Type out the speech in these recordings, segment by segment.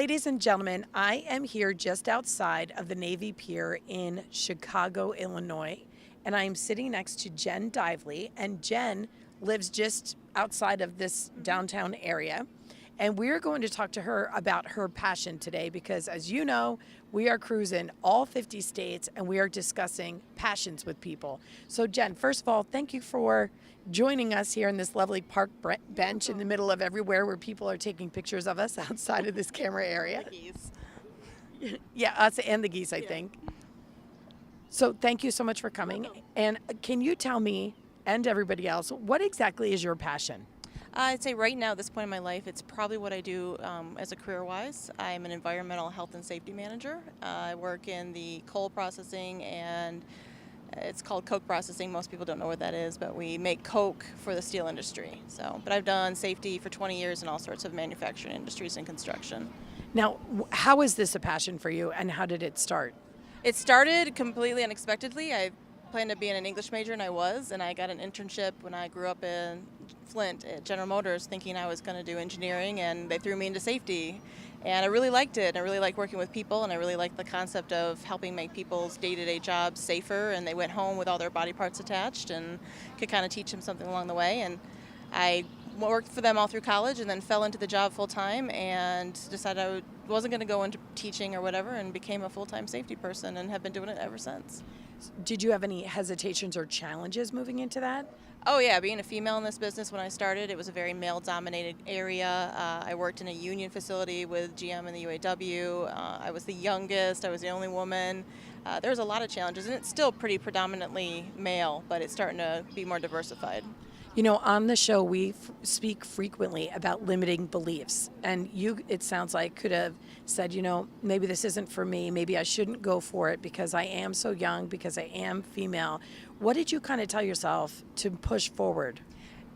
Ladies and gentlemen, I am here just outside of the Navy Pier in Chicago, Illinois, and I am sitting next to Jen Dively, and Jen lives just outside of this downtown area. And we're going to talk to her about her passion today because, as you know, we are cruising all 50 states and we are discussing passions with people. So, Jen, first of all, thank you for joining us here in this lovely park bench in the middle of everywhere where people are taking pictures of us outside of this camera area. The geese. Yeah, us and the geese, I think. So, thank you so much for coming. And can you tell me and everybody else, what exactly is your passion? I'd say right now, at this point in my life, it's probably what I do as a career-wise. I'm an environmental health and safety manager. I work in the coal processing, and it's called coke processing. Most people don't know what that is, but we make coke for the steel industry. But I've done safety for 20 years in all sorts of manufacturing industries and construction. Now, how is this a passion for you, and how did it start? It started completely unexpectedly. I planned to be an English major, and I got an internship when I grew up in Flint at General Motors, thinking I was going to do engineering, and they threw me into safety. And I really liked it. I really liked working with people, and I really liked the concept of helping make people's day-to-day jobs safer, and they went home with all their body parts attached and could kind of teach them something along the way. And I worked for them all through college and then fell into the job full-time and decided I wasn't going to go into teaching or whatever, and became a full-time safety person and have been doing it ever since. Did you have any hesitations or challenges moving into that? Oh yeah, being a female in this business when I started, it was a very male-dominated area. I worked in a union facility with GM and the UAW. I was the youngest. I was the only woman. There was a lot of challenges, and it's still pretty predominantly male, but it's starting to be more diversified. You know, on the show, we speak frequently about limiting beliefs. And you, it sounds like, could have said, you know, maybe this isn't for me. Maybe I shouldn't go for it because I am so young, because I am female. What did you kind of tell yourself to push forward?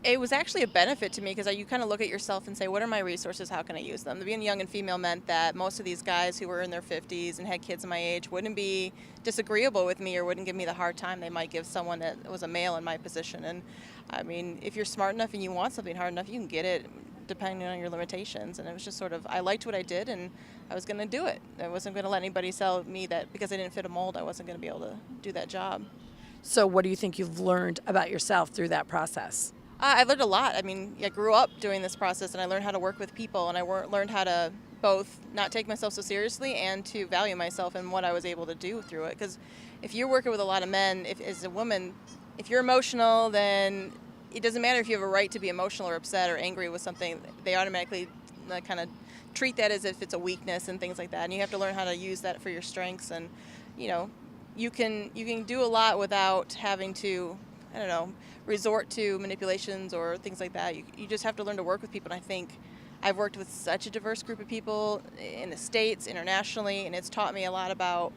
It was actually a benefit to me because you kind of look at yourself and say, what are my resources? How can I use them? Being young and female meant that most of these guys who were in their 50s and had kids my age wouldn't be disagreeable with me or wouldn't give me the hard time they might give someone that was a male in my position. And I mean, if you're smart enough and you want something hard enough, you can get it depending on your limitations. And it was just sort of, I liked what I did and I was going to do it. I wasn't going to let anybody tell me that because I didn't fit a mold, I wasn't going to be able to do that job. So what do you think you've learned about yourself through that process? I learned a lot. I mean, I grew up doing this process, and I learned how to work with people, and I learned how to both not take myself so seriously and to value myself and what I was able to do through it. Because if you're working with a lot of men, as a woman, if you're emotional, then it doesn't matter if you have a right to be emotional or upset or angry with something. They automatically kind of treat that as if it's a weakness and things like that. And you have to learn how to use that for your strengths. And you can do a lot without having to, resort to manipulations or things like that. You just have to learn to work with people. And I think I've worked with such a diverse group of people in the States, internationally, and it's taught me a lot about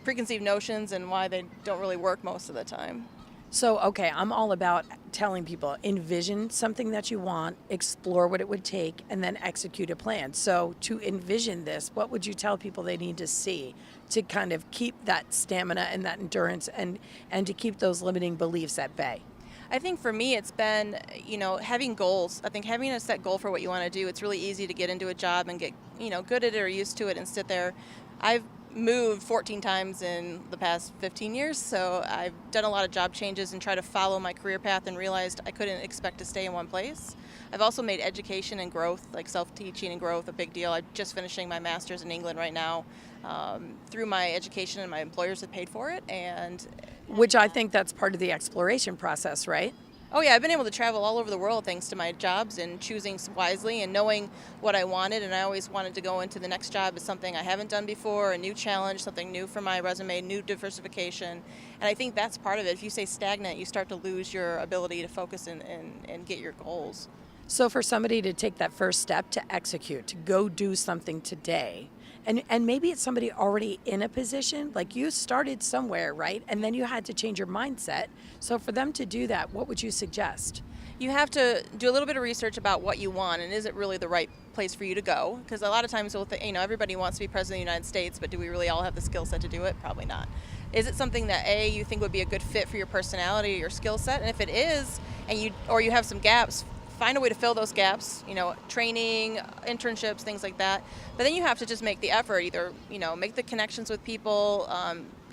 preconceived notions and why they don't really work most of the time. So, okay, I'm all about telling people, envision something that you want, explore what it would take, and then execute a plan. So to envision this, what would you tell people they need to see to kind of keep that stamina and that endurance and to keep those limiting beliefs at bay? I think for me it's been, having goals. I think having a set goal for what you want to do, it's really easy to get into a job and get, good at it or used to it and sit there. I've moved 14 times in the past 15 years, so I've done a lot of job changes and tried to follow my career path and realized I couldn't expect to stay in one place. I've also made education and growth, like self-teaching and growth, a big deal. I'm just finishing my master's in England right now. Through my education, and my employers have paid for it. Which I think that's part of the exploration process, right? Oh yeah, I've been able to travel all over the world thanks to my jobs and choosing wisely and knowing what I wanted, and I always wanted to go into the next job as something I haven't done before, a new challenge, something new for my resume, new diversification. And I think that's part of it. If you stay stagnant, you start to lose your ability to focus and get your goals. So for somebody to take that first step to execute, to go do something today, and maybe it's somebody already in a position, like you started somewhere, right? And then you had to change your mindset. So for them to do that, what would you suggest? You have to do a little bit of research about what you want and is it really the right place for you to go? Because a lot of times, everybody wants to be president of the United States, but do we really all have the skill set to do it? Probably not. Is it something that you think would be a good fit for your personality or your skill set? And if it is, and you have some gaps, find a way to fill those gaps, training, internships, things like that. But then you have to just make the effort, either, make the connections with people.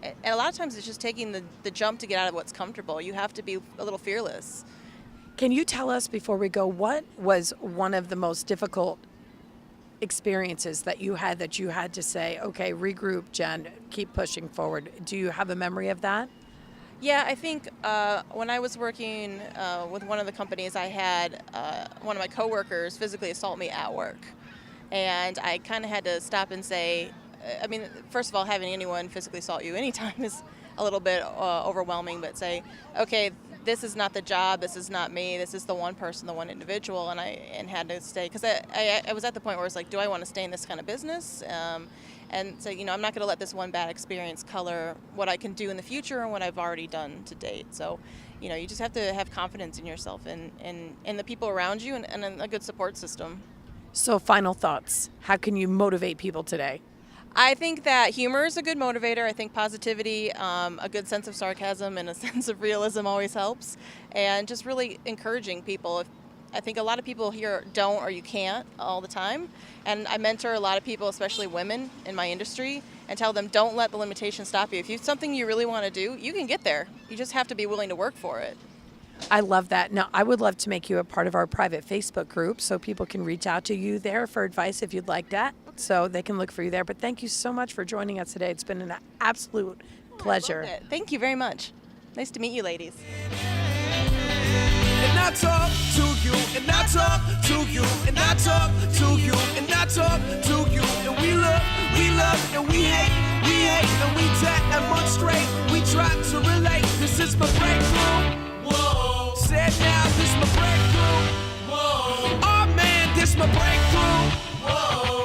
And a lot of times it's just taking the jump to get out of what's comfortable. You have to be a little fearless. Can you tell us before we go, what was one of the most difficult experiences that you had to say, okay, regroup, Jen, keep pushing forward? Do you have a memory of that? Yeah, I think when I was working with one of the companies, I had one of my coworkers physically assault me at work. And I kind of had to stop and say, first of all, having anyone physically assault you anytime is a little bit overwhelming, but say, okay, this is not the job, this is not me, this is the one person, the one individual, and had to stay, because I was at the point where it's like, do I want to stay in this kind of business? And so, I'm not going to let this one bad experience color what I can do in the future and what I've already done to date. So, you just have to have confidence in yourself and the people around you and a good support system. So final thoughts. How can you motivate people today? I think that humor is a good motivator. I think positivity, a good sense of sarcasm and a sense of realism always helps. And just really encouraging people. I think a lot of people here don't or you can't all the time. And I mentor a lot of people, especially women in my industry, and tell them don't let the limitations stop you. If you have something you really want to do, you can get there. You just have to be willing to work for it. I love that. Now, I would love to make you a part of our private Facebook group so people can reach out to you there for advice if you'd like that. So they can look for you there. But thank you so much for joining us today. It's been an absolute pleasure. I loved it. Thank you very much. Nice to meet you, ladies. And I talk to you, and I talk to you, and I talk to you, and I talk to you. And we love, and we hate, and we demonstrate. We try to relate. This is my breakthrough. Whoa. Said now, this my breakthrough. Whoa. Oh man, this my breakthrough. Whoa.